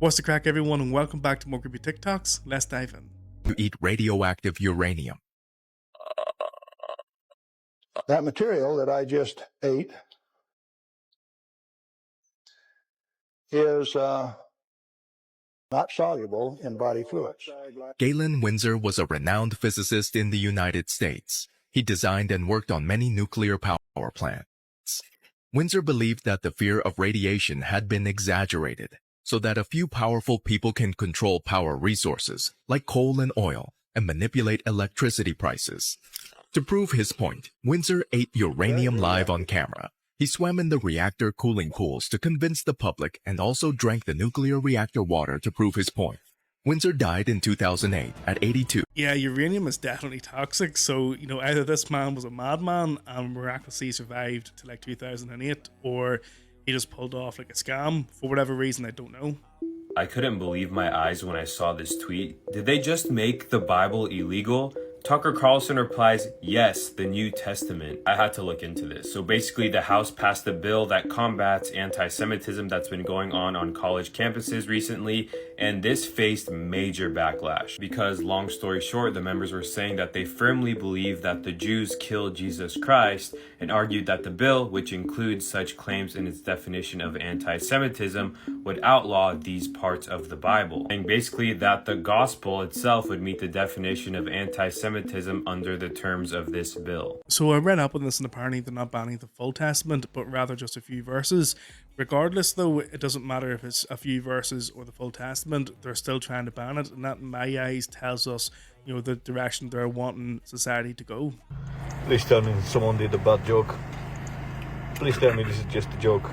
What's the crack, everyone, and welcome back to more creepy TikToks. Let's dive in. To eat radioactive uranium. That material that I just ate is not soluble in body fluids. Galen Windsor was a renowned physicist in the United States. He designed and worked on many nuclear power plants. Windsor believed that the fear of radiation had been exaggerated, so that a few powerful people can control power resources, like coal and oil, and manipulate electricity prices. To prove his point, Windsor ate uranium live on camera. He swam in the reactor cooling pools to convince the public and also drank the nuclear reactor water to prove his point. Windsor died in 2008 at 82. Yeah, uranium is definitely toxic, so, either this man was a madman and miraculously survived to like 2008, or he just pulled off like a scam for whatever reason, I don't know. I couldn't believe my eyes when I saw this tweet. Did they just make the Bible illegal? Tucker Carlson replies, yes, the New Testament. I had to look into this. So basically the House passed a bill that combats anti-Semitism that's been going on college campuses recently, and this faced major backlash because, long story short, the members were saying that they firmly believe that the Jews killed Jesus Christ and argued that the bill, which includes such claims in its definition of anti-Semitism, would outlaw these parts of the Bible, and basically that the gospel itself would meet the definition of anti-Semitism under the terms of this bill. So I read up on this, and apparently they're not banning the full Testament, but rather just a few verses. Regardless, though, it doesn't matter if it's a few verses or the full Testament, they're still trying to ban it, and that, in my eyes, tells us, the direction they're wanting society to go. Please tell me someone did a bad joke. Please tell me this is just a joke.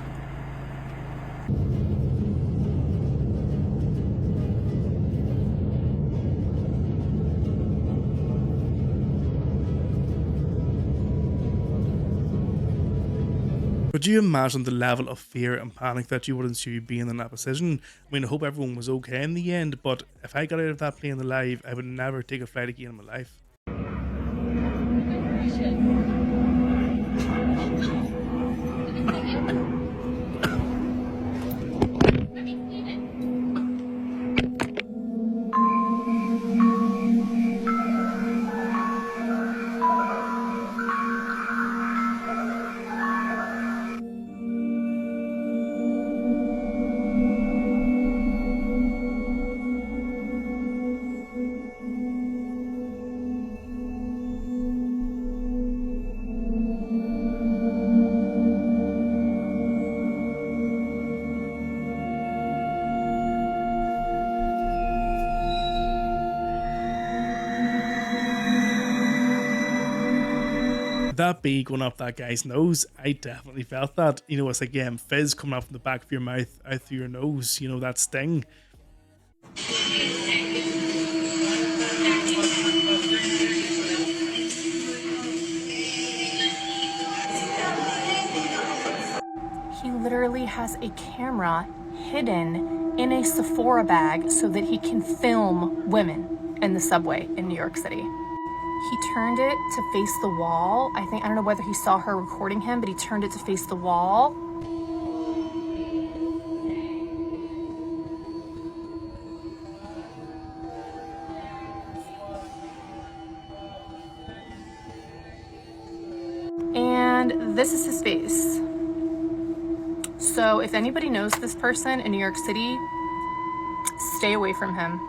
Could you imagine the level of fear and panic that you would ensue being in that position? I mean, I hope everyone was okay in the end, but if I got out of that plane alive, I would never take a flight again in my life. That bee going up that guy's nose, I definitely felt that. It's like fizz coming up from the back of your mouth out through your nose, that sting. He literally has a camera hidden in a Sephora bag so that he can film women in the subway in New York City. He turned it to face the wall. I don't know whether he saw her recording him, but he turned it to face the wall. And this is his face. So if anybody knows this person in New York City, stay away from him.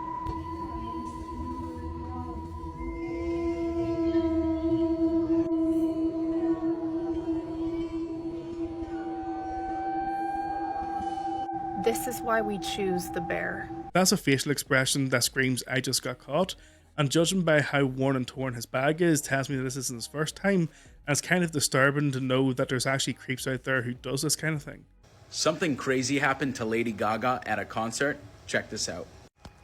This is why we choose the bear. That's a facial expression that screams, I just got caught. And judging by how worn and torn his bag is, tells me that this isn't his first time. And it's kind of disturbing to know that there's actually creeps out there who does this kind of thing. Something crazy happened to Lady Gaga at a concert. Check this out.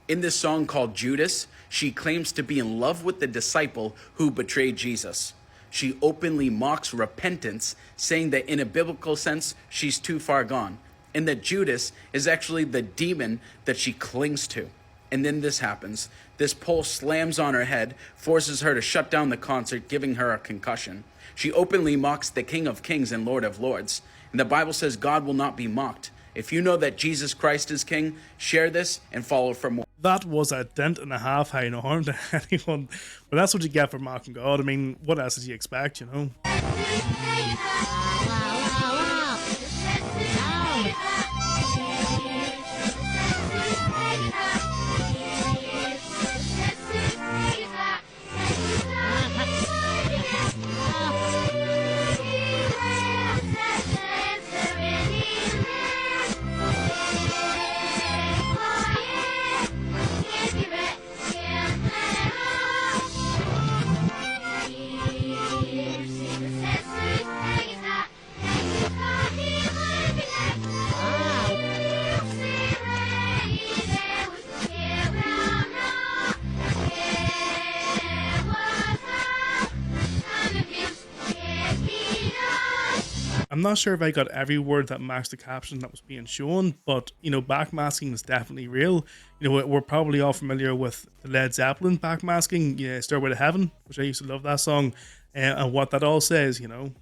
In this song called Judas, she claims to be in love with the disciple who betrayed Jesus. She openly mocks repentance, saying that in a biblical sense, she's too far gone, and that Judas is actually the demon that she clings to. And then this happens. This pole slams on her head, forces her to shut down the concert, giving her a concussion. She openly mocks the King of Kings and Lord of Lords. And the Bible says God will not be mocked. If you know that Jesus Christ is King, share this and follow for more. That was a dent and a half, hey, no harm to anyone. But that's what you get for mocking God. I mean, what else did you expect, you know? I'm not sure if I got every word that matched the caption that was being shown, but you know, backmasking is definitely real. You know, we're probably all familiar with the Led Zeppelin backmasking, yeah, Stairway to Heaven, which I used to love that song, and what that all says, you know.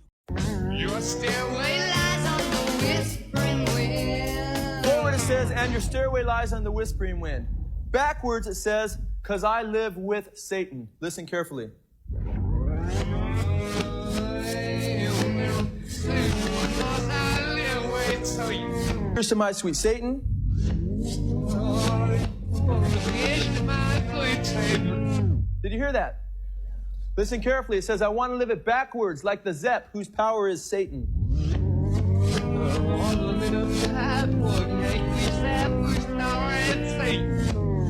Your stairway lies on the whispering wind. Forward it says, and your stairway lies on the whispering wind. Backwards it says, 'cause I live with Satan. Listen carefully. Here's to my sweet Satan. Did you hear that? Listen carefully. It says, I want to live it backwards, like the Zepp, whose power is Satan.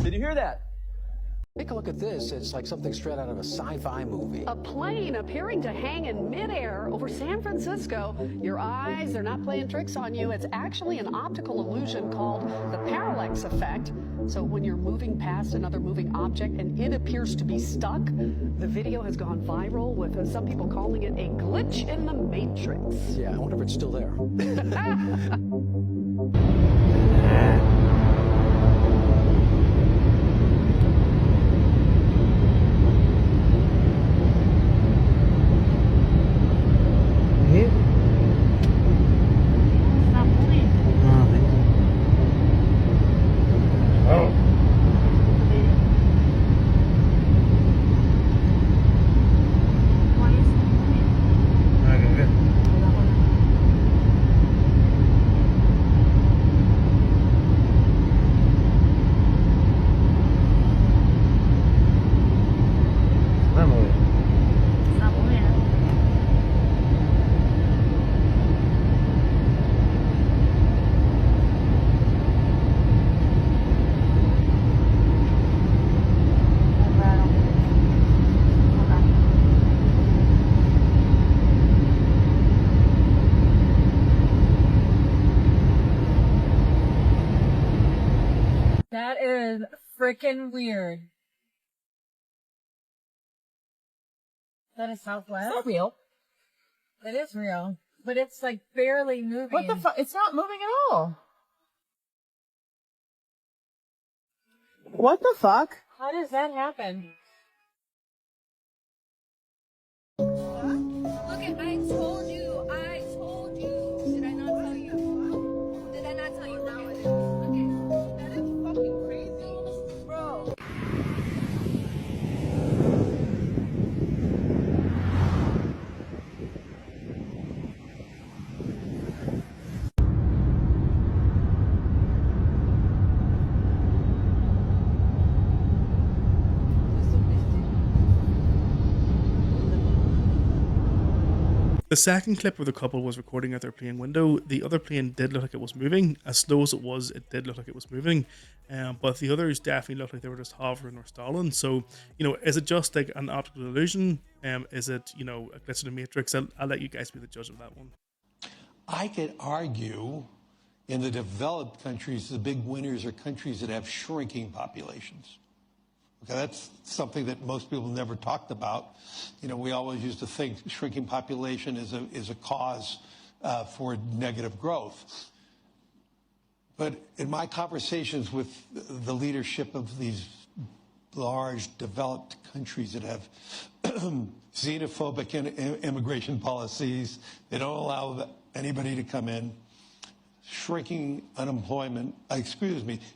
Did you hear that? Take a look at this. It's like something straight out of a sci-fi movie. A plane appearing to hang in midair over San Francisco. Your eyes, they're not playing tricks on you. It's actually an optical illusion called the parallax effect. So when you're moving past another moving object and it appears to be stuck, the video has gone viral with some people calling it a glitch in the matrix. Yeah, I wonder if it's still there. That is freaking weird. That is Southwest. It's not real. It is real, but it's like barely moving. What the fuck? It's not moving at all. What the fuck? How does that happen? Look at, I told you. Did I not tell you? Did I not tell you? Now it is. Okay. That is fucking crazy. Bro. The second clip where the couple was recording out their plane window, the other plane did look like it was moving. As slow as it did look like it was moving. But the others definitely looked like they were just hovering or stalling. So, you know, is it just like an optical illusion? Is it, you know, a glitch in the matrix? I'll let you guys be the judge of that one. I could argue in the developed countries, the big winners are countries that have shrinking populations. Okay, that's something that most people never talked about. You know, we always used to think shrinking population is a cause for negative growth. But in my conversations with the leadership of these large developed countries that have xenophobic immigration policies, they don't allow anybody to come in. shrinking unemployment,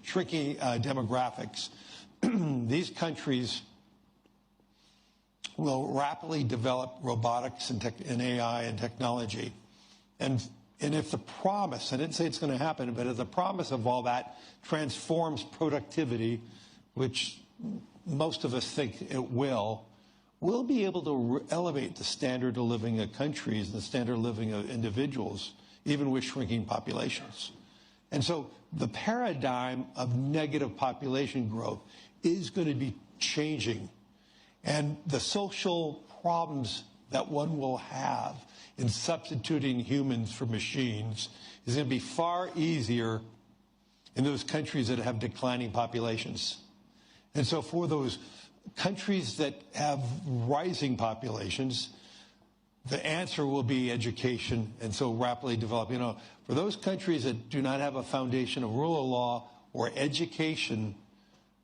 shrinking demographics, these countries will rapidly develop robotics and AI and technology. And if the promise, I didn't say it's going to happen, but if the promise of all that transforms productivity, which most of us think it will, we'll be able to elevate the standard of living of countries and the standard of living of individuals, even with shrinking populations. And so the paradigm of negative population growth is going to be changing. And the social problems that one will have in substituting humans for machines is going to be far easier in those countries that have declining populations. And so for those countries that have rising populations, the answer will be education, and so rapidly develop. You know, for those countries that do not have a foundation of rule of law or education,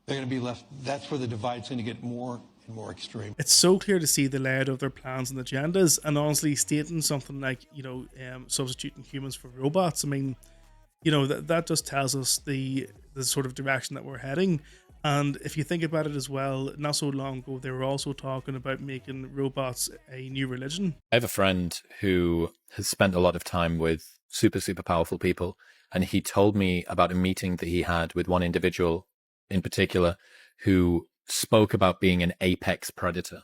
they're going to be left, that's where the divide's going to get more and more extreme. It's so clear to see the layout of their plans and agendas, and honestly stating something like, substituting humans for robots. I mean, that just tells us the sort of direction that we're heading. And if you think about it as well, not so long ago, they were also talking about making robots a new religion. I have a friend who has spent a lot of time with super, super powerful people. And he told me about a meeting that he had with one individual in particular who spoke about being an apex predator.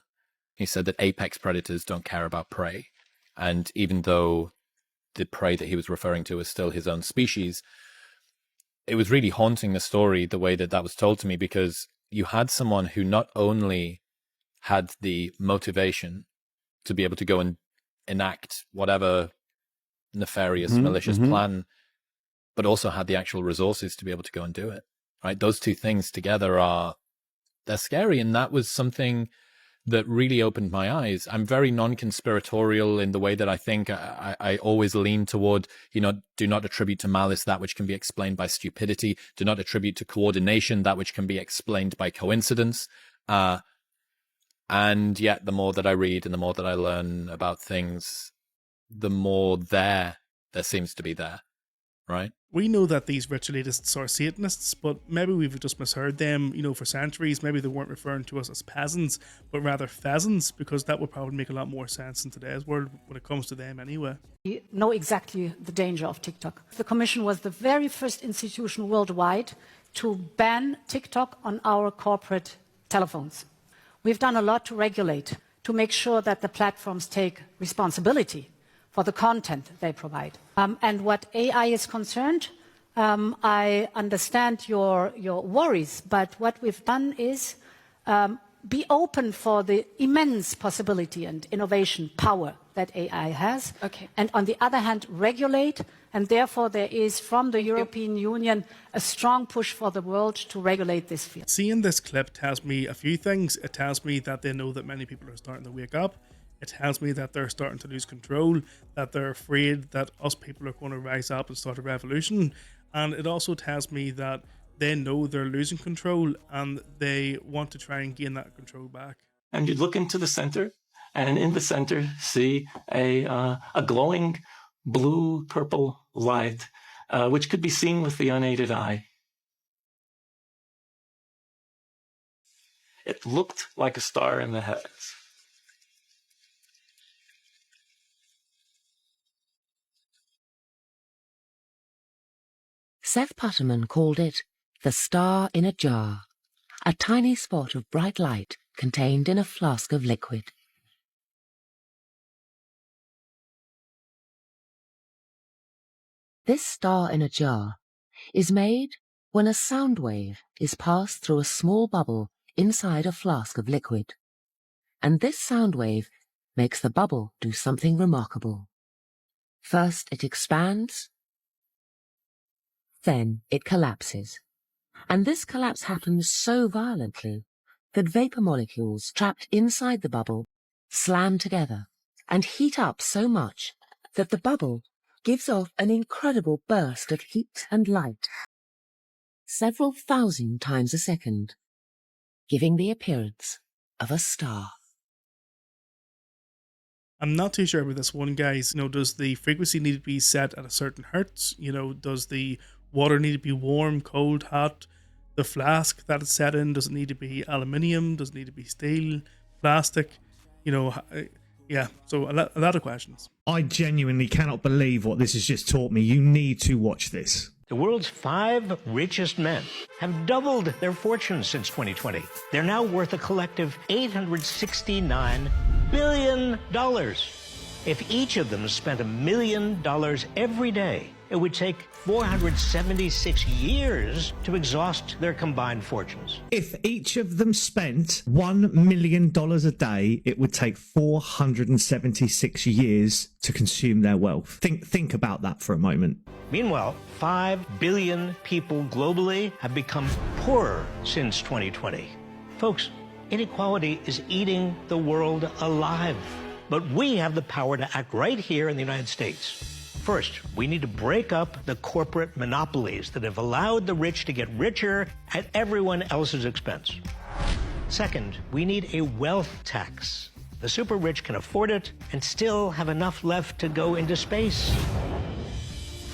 He said that apex predators don't care about prey. And even though the prey that he was referring to was still his own species, it was really haunting, the story, the way that was told to me, because you had someone who not only had the motivation to be able to go and enact whatever nefarious, malicious plan, but also had the actual resources to be able to go and do it, right? Those two things together they're scary. And that was something that really opened my eyes. I'm very non-conspiratorial in the way that I think. I always lean toward, do not attribute to malice that which can be explained by stupidity. Do not attribute to coordination that which can be explained by coincidence. And yet, the more that I read and the more that I learn about things, the more there seems to be there, right? We know that these ritualists are Satanists, but maybe we've just misheard them. For centuries, maybe they weren't referring to us as peasants, but rather pheasants, because that would probably make a lot more sense in today's world when it comes to them anyway. We know exactly the danger of TikTok. The Commission was the very first institution worldwide to ban TikTok on our corporate telephones. We've done a lot to regulate, to make sure that the platforms take responsibility for the content they provide. And what AI is concerned, I understand your worries, but what we've done is be open for the immense possibility and innovation power that AI has. Okay. And on the other hand, regulate, and therefore there is from the European Union a strong push for the world to regulate this field. Seeing this clip tells me a few things. It tells me that they know that many people are starting to wake up. It tells me that they're starting to lose control, that they're afraid that us people are going to rise up and start a revolution. And it also tells me that they know they're losing control and they want to try and gain that control back. And you look into the center, and in the center see a glowing blue-purple light, which could be seen with the unaided eye. It looked like a star in the heavens. Seth Putterman called it the star in a jar, a tiny spot of bright light contained in a flask of liquid. This star in a jar is made when a sound wave is passed through a small bubble inside a flask of liquid, and this sound wave makes the bubble do something remarkable. First it expands, then it collapses, and this collapse happens so violently that vapor molecules trapped inside the bubble slam together and heat up so much that the bubble gives off an incredible burst of heat and light, several thousand times a second, giving the appearance of a star. I'm not too sure about this one, guys. Does the frequency need to be set at a certain hertz? Does the water need to be warm, cold, hot? The flask that it's set in, does it need to be aluminium? Does it need to be steel, plastic? Yeah, so a lot of questions. I genuinely cannot believe what this has just taught me. You need to watch this. The world's 5 richest men have doubled their fortunes since 2020. They're now worth a collective $869 billion. If each of them spent $1 million every day, it would take 476 years to exhaust their combined fortunes. If each of them spent $1 million a day, it would take 476 years to consume their wealth. Think about that for a moment. Meanwhile, 5 billion people globally have become poorer since 2020. Folks, inequality is eating the world alive. But we have the power to act right here in the United States. First, we need to break up the corporate monopolies that have allowed the rich to get richer at everyone else's expense. Second, we need a wealth tax. The super rich can afford it and still have enough left to go into space.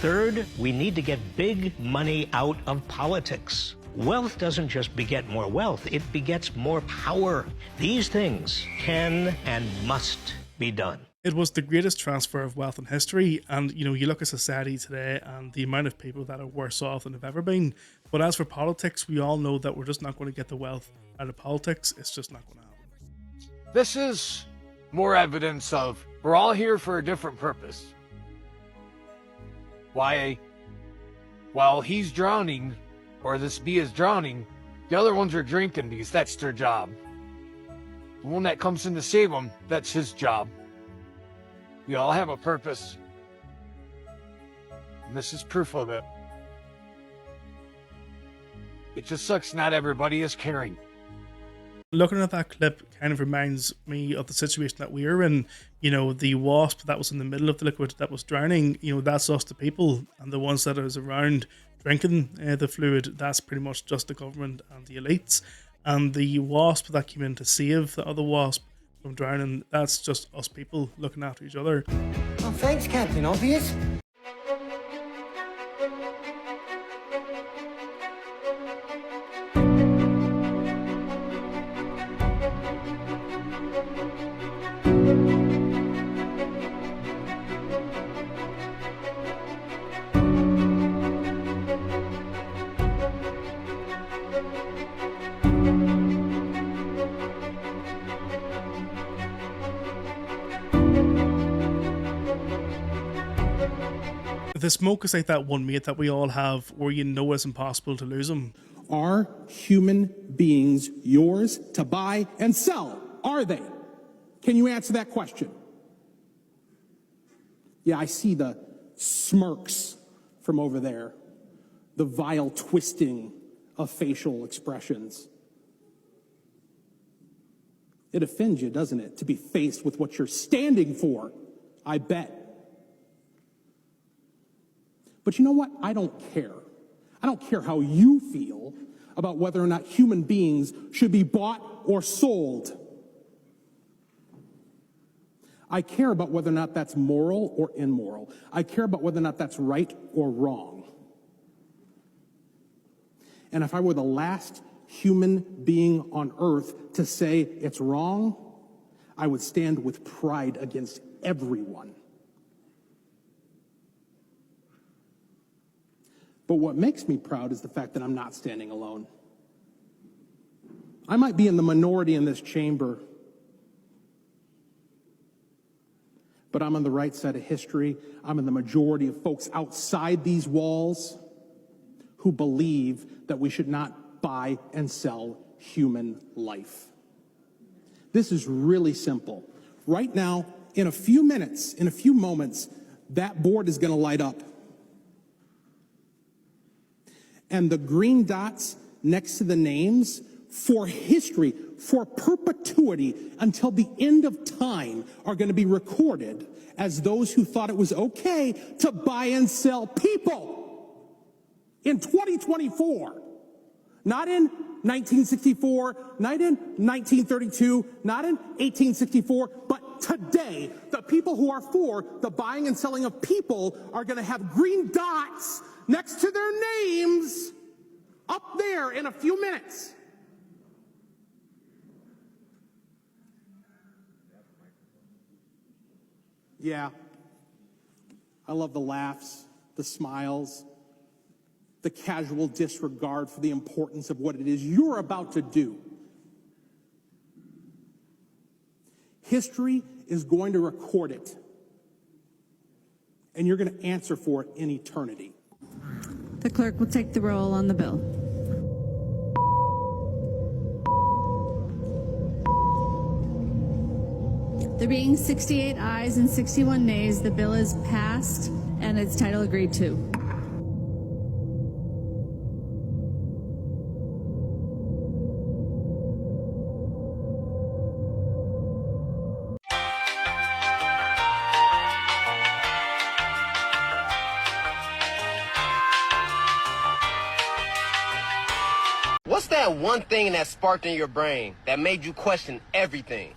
Third, we need to get big money out of politics. Wealth doesn't just beget more wealth, it begets more power. These things can and must be done. It was the greatest transfer of wealth in history, and you look at society today and the amount of people that are worse off than have ever been. But as for politics, we all know that we're just not going to get the wealth out of politics. It's just not going to happen. This is more evidence of we're all here for a different purpose. Why, while he's drowning, or this bee is drowning, the other ones are drinking these. That's their job. The one that comes in to save them, that's his job. We all have a purpose. And this is proof of it. It just sucks not everybody is caring. Looking at that clip kind of reminds me of the situation that we are in. The wasp that was in the middle of the liquid that was drowning, that's us, the people, and the ones that is around drinking the fluid, that's pretty much just the government and the elites. And the wasp that came in to save the other wasp from drowning, that's just us people looking after each other. Oh, thanks, Captain Obvious. The smoke is like that one mate that we all have where it's impossible to lose him. Are human beings yours to buy and sell? Are they? Can you answer that question? Yeah, I see the smirks from over there, the vile twisting of facial expressions. It offends you, doesn't it, to be faced with what you're standing for? I bet. But you know what? I don't care. I don't care how you feel about whether or not human beings should be bought or sold. I care about whether or not that's moral or immoral. I care about whether or not that's right or wrong. And if I were the last human being on earth to say it's wrong, I would stand with pride against everyone. But what makes me proud is the fact that I'm not standing alone. I might be in the minority in this chamber, but I'm on the right side of history. I'm in the majority of folks outside these walls who believe that we should not buy and sell human life. This is really simple. Right now, in a few minutes, in a few moments, that board is going to light up. And the green dots next to the names for history, for perpetuity, until the end of time, are going to be recorded as those who thought it was okay to buy and sell people in 2024. Not in 1964, not in 1932, not in 1864, but today. day, the people who are for the buying and selling of people are going to have green dots next to their names up there in a few minutes. Yeah, I love the laughs, the smiles, the casual disregard for the importance of what it is you're about to do. History is going to record it, and you're going to answer for it in eternity. The clerk will take the roll on the bill. There being 68 ayes and 61 nays, the bill is passed and its title agreed to. What's that one thing that sparked in your brain that made you question everything?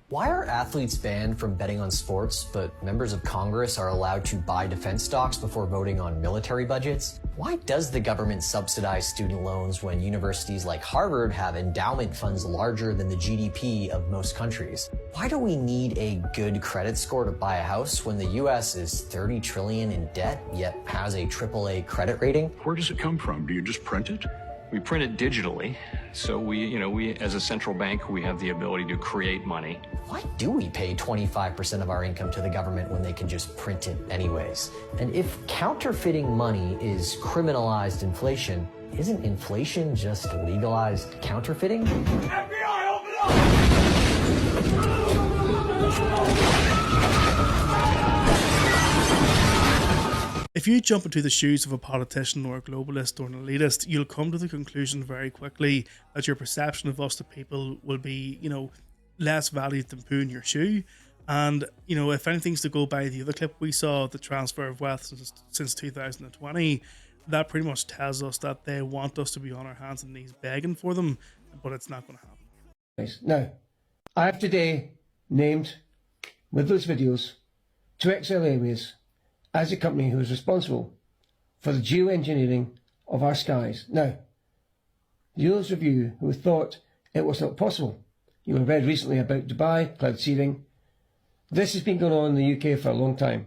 Why are athletes banned from betting on sports, but members of Congress are allowed to buy defense stocks before voting on military budgets? Why does the government subsidize student loans when universities like Harvard have endowment funds larger than the GDP of most countries? Why do we need a good credit score to buy a house when the US is 30 trillion in debt, yet has a AAA credit rating? Where does it come from? Do you just print it? We print it digitally, so we as a central bank, we have the ability to create money. Why do we pay 25% of our income to the government when they can just print it anyways? And if counterfeiting money is criminalized inflation, isn't inflation just legalized counterfeiting? FBI, open up! If you jump into the shoes of a politician or a globalist or an elitist, you'll come to the conclusion very quickly that your perception of us, the people, will be, less valued than poo in your shoe. And, if anything's to go by the other clip we saw, the transfer of wealth since 2020, that pretty much tells us that they want us to be on our hands and knees begging for them, but it's not going to happen. Now, I have today named, with those videos, 2XL Airways as a company who is responsible for the geoengineering of our skies. Now, those of you who thought it was not possible, you have read recently about Dubai, cloud seeding. This has been going on in the UK for a long time.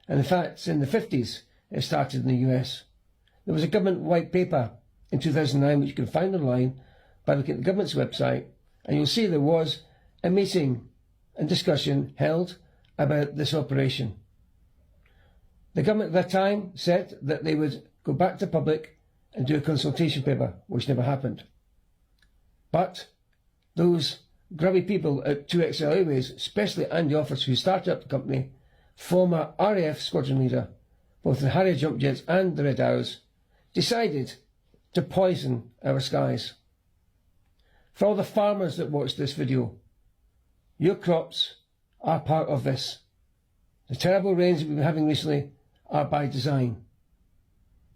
And in fact, in the 50s, it started in the US. There was a government white paper in 2009, which you can find online by looking at the government's website, and you'll see there was a meeting and discussion held about this operation. The government at that time said that they would go back to public and do a consultation paper, which never happened. But those grubby people at 2XL Airways, especially Andy Offers, who started up the company, former RAF squadron leader, both the Harrier jump jets and the Red Arrows, decided to poison our skies. For all the farmers that watch this video, your crops are part of this. The terrible rains that we've been having recently are by design.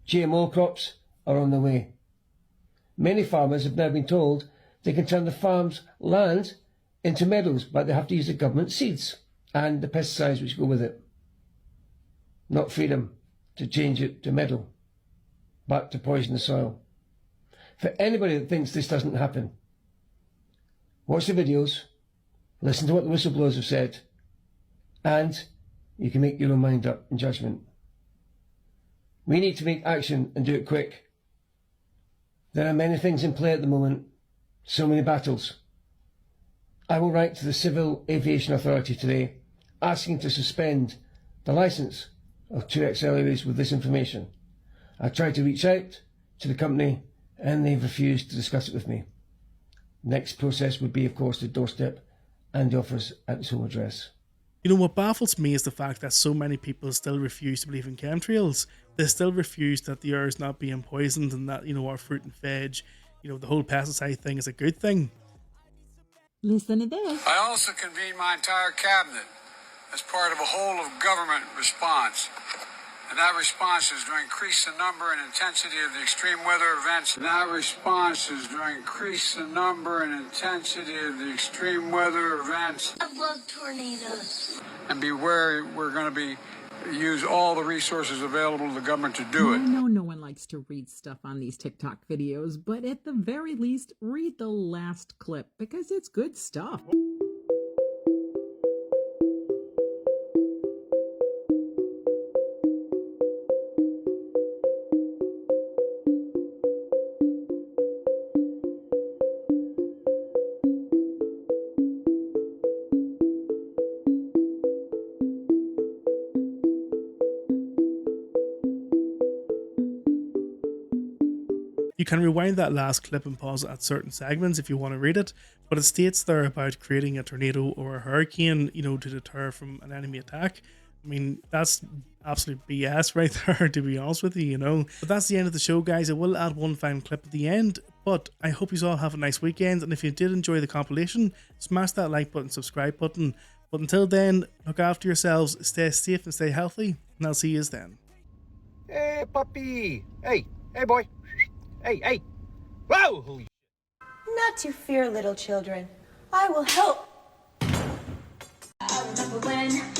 GMO crops are on the way. Many farmers have now been told they can turn the farm's land into meadows, but they have to use the government seeds and the pesticides which go with it. Not freedom to change it to meadow, but to poison the soil. For anybody that thinks this doesn't happen, watch the videos, listen to what the whistleblowers have said, and you can make your own mind up in judgment. We need to make action and do it quick. There are many things in play at the moment, so many battles. I will write to the Civil Aviation Authority today, asking to suspend the licence of 2XL Airways with this information. I tried to reach out to the company and they've refused to discuss it with me. Next process would be, of course, the doorstep and the offers at his home address. What baffles me is the fact that so many people still refuse to believe in chemtrails. They still refuse that the air is not being poisoned and that, our fruit and veg, the whole pesticide thing is a good thing. Listen to this. I also convened my entire cabinet as part of a whole of government response. And that response is to increase the number and intensity of the extreme weather events. And that response is to increase the number and intensity of the extreme weather events. I love tornadoes. And beware, we're going to be use all the resources available to the government to do it. I know no one likes to read stuff on these TikTok videos, but at the very least, read the last clip because it's good stuff. You can rewind that last clip and pause it at certain segments if you want to read it, but it states there about creating a tornado or a hurricane, you know, to deter from an enemy attack. I mean, that's absolute BS right there, to be honest with you, you know. But that's the end of the show, guys. I will add one final clip at the end, but I hope you all have a nice weekend, and if you did enjoy the compilation, smash that like button, subscribe button. But until then, look after yourselves, stay safe and stay healthy, and I'll see you then. Hey, puppy! Hey boy! Hey! Whoa! Holy Not to fear, little children. I will help. I remember when